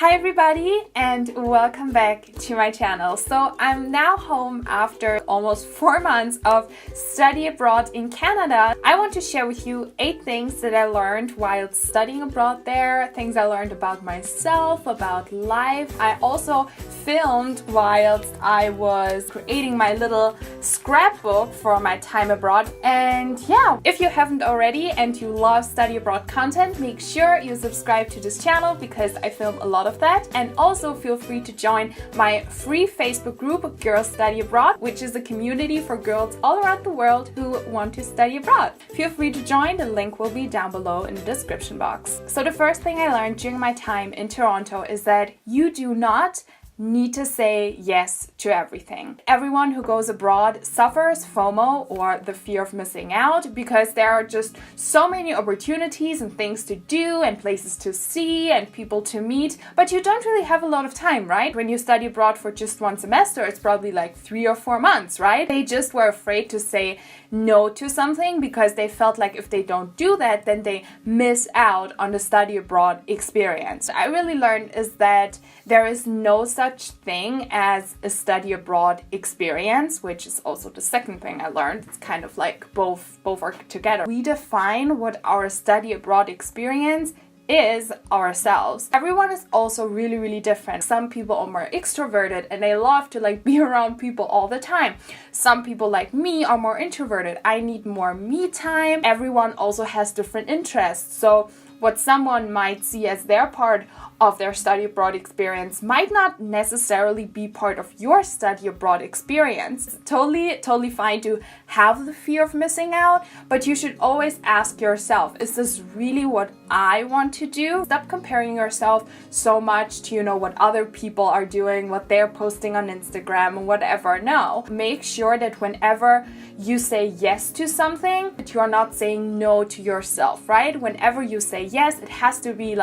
Hi everybody and welcome back to my channel. So I'm now home after almost 4 months of study abroad in Canada. I want to share with you 8 things that I learned while studying abroad there, things I learned about myself, about life. I also filmed whilst I was creating my little scrapbook for my time abroad. And yeah, if you haven't already and you love study abroad content, make sure you subscribe to this channel because I film a lot of that. And also feel free to join my free Facebook group, Girls Study Abroad, which is a community for girls all around the world who want to study abroad. Feel free to join, the link will be down below in the description box. So the first thing I learned during my time in Toronto is that you do not need to say yes to everything. Everyone who goes abroad suffers FOMO, or the fear of missing out, because there are just so many opportunities and things to do and places to see and people to meet, but you don't really have a lot of time, right? When you study abroad for just 1 semester, it's probably like 3 or 4 months, right? They just were afraid to say no to something because they felt like if they don't do that, then they miss out on the study abroad experience. I really learned is that there is no such thing as a study abroad experience, which is also the second thing I learned. It's kind of like both are together. We define what our study abroad experience is ourselves. Everyone is also really different. Some people are more extroverted and they love to be around people all the time. Some people like me are more introverted. I need more me time. Everyone also has different interests. So what someone might see as their part of their study abroad experience might not necessarily be part of your study abroad experience. It's totally fine to have the fear of missing out, but you should always ask yourself, is this really what I want to do? Stop comparing yourself so much to, what other people are doing, what they're posting on Instagram or whatever. No, make sure that whenever you say yes to something, that you are not saying no to yourself, right? Whenever you say yes, it has to be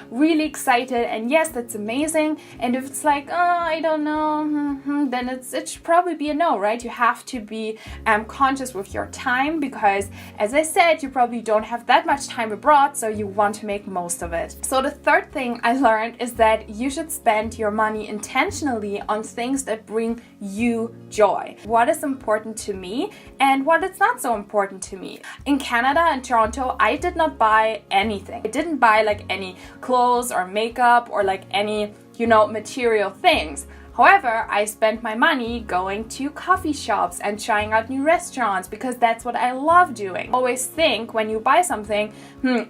really exciting. And yes, that's amazing. And if it's I don't know, then it should probably be a no, right? You have to be conscious with your time because, as I said, you probably don't have that much time abroad, so you want to make most of it. So the third thing I learned is that you should spend your money intentionally on things that bring you joy. What is important to me and what is not so important to me. In Canada and Toronto, I did not buy anything. I didn't buy any clothes or makeup or any, material things. However, I spent my money going to coffee shops and trying out new restaurants because that's what I love doing. Always think when you buy something,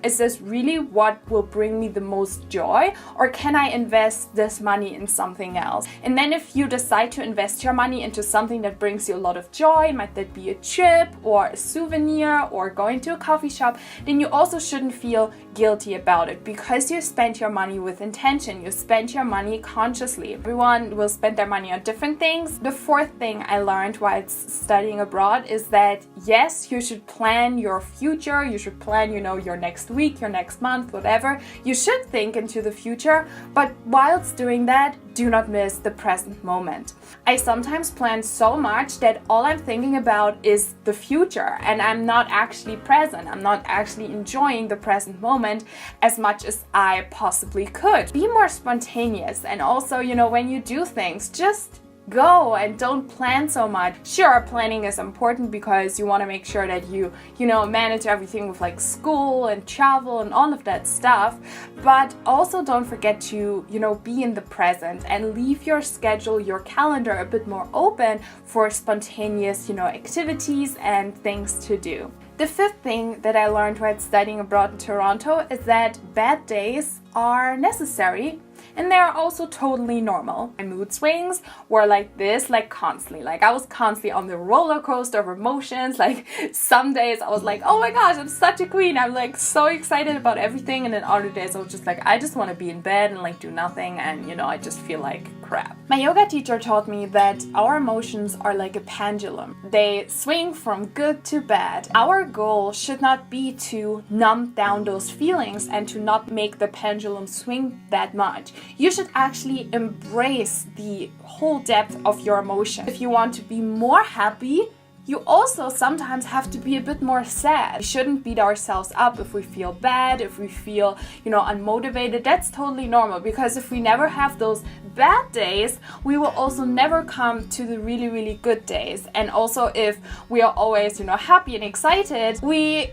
is this really what will bring me the most joy, or can I invest this money in something else? And then if you decide to invest your money into something that brings you a lot of joy, might that be a trip or a souvenir or going to a coffee shop, then you also shouldn't feel guilty about it because you spent your money with intention. You spent your money consciously. Everyone will spend their money on different things. The fourth thing I learned while studying abroad is that yes, you should plan your future. You should plan, your next week, your next month, whatever. You should think into the future, but whilst doing that, do not miss the present moment. I sometimes plan so much that all I'm thinking about is the future and I'm not actually present. I'm not actually enjoying the present moment as much as I possibly could. Be more spontaneous, and also, when you do things, just go and don't plan so much. Sure, planning is important because you want to make sure that you manage everything with school and travel and all of that stuff, but also don't forget to be in the present and leave your schedule, your calendar a bit more open for spontaneous activities and things to do. The fifth thing that I learned while studying abroad in Toronto is that bad days are necessary and they are also totally normal. My mood swings were like this, constantly. I was constantly on the roller coaster of emotions. Some days I was oh my gosh, I'm such a queen. I'm so excited about everything. And then other days I was just I just want to be in bed and do nothing. And I just feel like crap. My yoga teacher taught me that our emotions are like a pendulum. They swing from good to bad. Our goal should not be to numb down those feelings and to not make the pendulum swing that much. You should actually embrace the whole depth of your emotion. If you want to be more happy, you also sometimes have to be a bit more sad. We shouldn't beat ourselves up if we feel bad, if we feel, unmotivated. That's totally normal, because if we never have those bad days, we will also never come to the really, really good days. And also if we are always, happy and excited, we,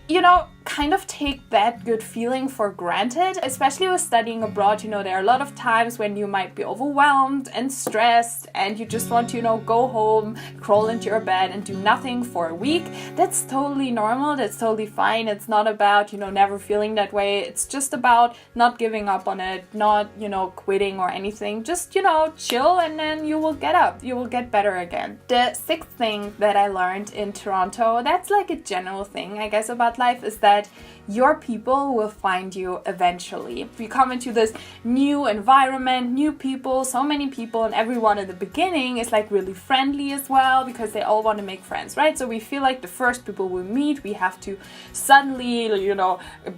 kind of take that good feeling for granted. Especially with studying abroad, there are a lot of times when you might be overwhelmed and stressed and you just want to, go home, crawl into your bed and do nothing for a week. That's totally normal. That's totally fine. It's not about, never feeling that way. It's just about not giving up on it, not, quitting or anything. Just, chill, and then you will get up. You will get better again. The sixth thing that I learned in Toronto, that's like a general thing, I guess, about life, is that your people will find you eventually. If you come into this new environment, new people, so many people, and everyone at the beginning is like really friendly as well, because they all want to make friends, right? So we feel like the first people we meet, we have to suddenly,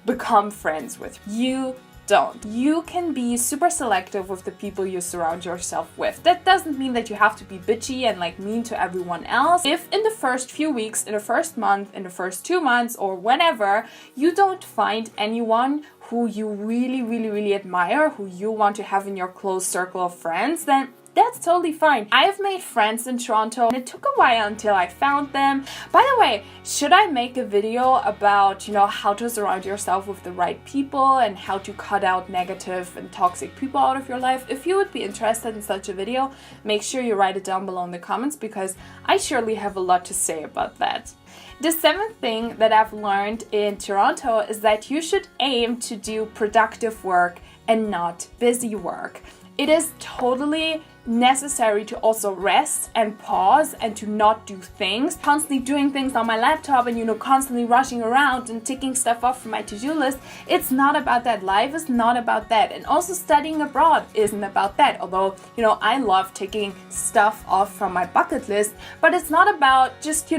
become friends with. You don't. You can be super selective with the people you surround yourself with. That doesn't mean that you have to be bitchy and like mean to everyone else. If in the first few weeks, in the first month, in the first 2 months, or whenever, you don't find anyone who you really, really, really admire, who you want to have in your close circle of friends, then that's totally fine. I've made friends in Toronto and it took a while until I found them. By the way, should I make a video about, how to surround yourself with the right people and how to cut out negative and toxic people out of your life? If you would be interested in such a video, make sure you write it down below in the comments, because I surely have a lot to say about that. The seventh thing that I've learned in Toronto is that you should aim to do productive work and not busy work. It is totally necessary to also rest and pause and to not do things. Constantly doing things on my laptop and, constantly rushing around and ticking stuff off from my to-do list. It's not about that. Life is not about that. And also studying abroad isn't about that. Although, I love ticking stuff off from my bucket list, but it's not about just,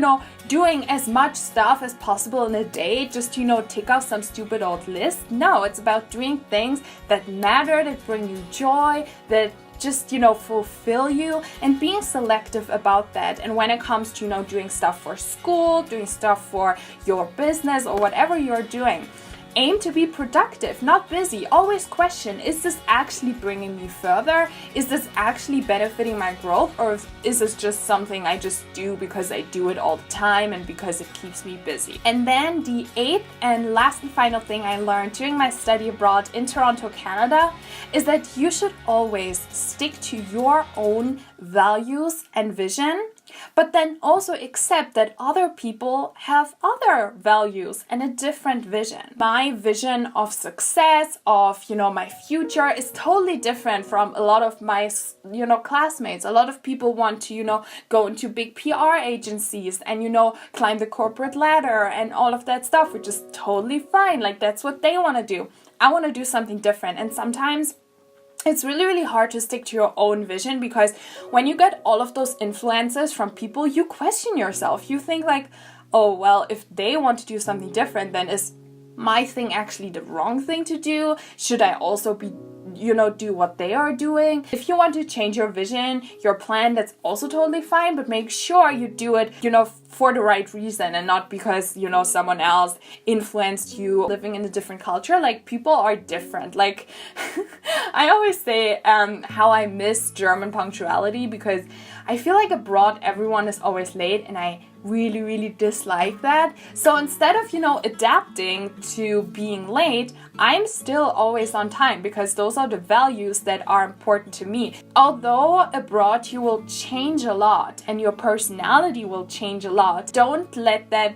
doing as much stuff as possible in a day, just, tick off some stupid old list. No, it's about doing things that matter, that bring you joy, that just, fulfill you, and being selective about that. And when it comes to, doing stuff for school, doing stuff for your business or whatever you're doing, aim to be productive, not busy. Always question, is this actually bringing me further? Is this actually benefiting my growth? Or is this just something I just do because I do it all the time and because it keeps me busy? And then the eighth and last and final thing I learned during my study abroad in Toronto, Canada, is that you should always stick to your own values and vision, but then also accept that other people have other values and a different vision. My vision of success, of, my future is totally different from a lot of my, classmates. A lot of people want to, go into big PR agencies and, climb the corporate ladder and all of that stuff, which is totally fine. Like, that's what they want to do. I want to do something different. And sometimes it's really, really hard to stick to your own vision, because when you get all of those influences from people, you question yourself. You think like, oh, well, if they want to do something different, then is my thing actually the wrong thing to do? Should I also be, do what they are doing? If you want to change your vision, your plan, that's also totally fine, but make sure you do it, for the right reason and not because, someone else influenced you living in a different culture. Like, people are different. Like, I always say how I miss German punctuality, because I feel like abroad everyone is always late, and I really, really dislike that. So instead of, adapting to being late, I'm still always on time, because those are the values that are important to me. Although abroad you will change a lot and your personality will change a lot, don't let that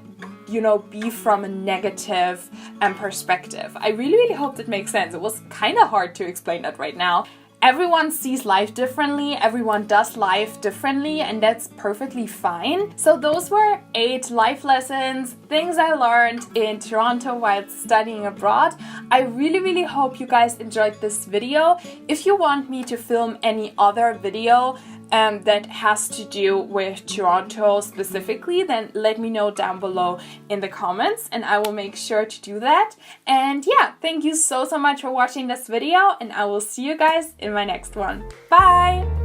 be from a negative perspective. I really, really hope that makes sense. It was kind of hard to explain that right now. Everyone sees life differently, everyone does life differently, and that's perfectly fine. So those were 8 life lessons, things I learned in Toronto while studying abroad. I really, really hope you guys enjoyed this video. If you want me to film any other video that has to do with Toronto specifically, then let me know down below in the comments and I will make sure to do that. And yeah, thank you so much for watching this video, and I will see you guys in my next one. Bye!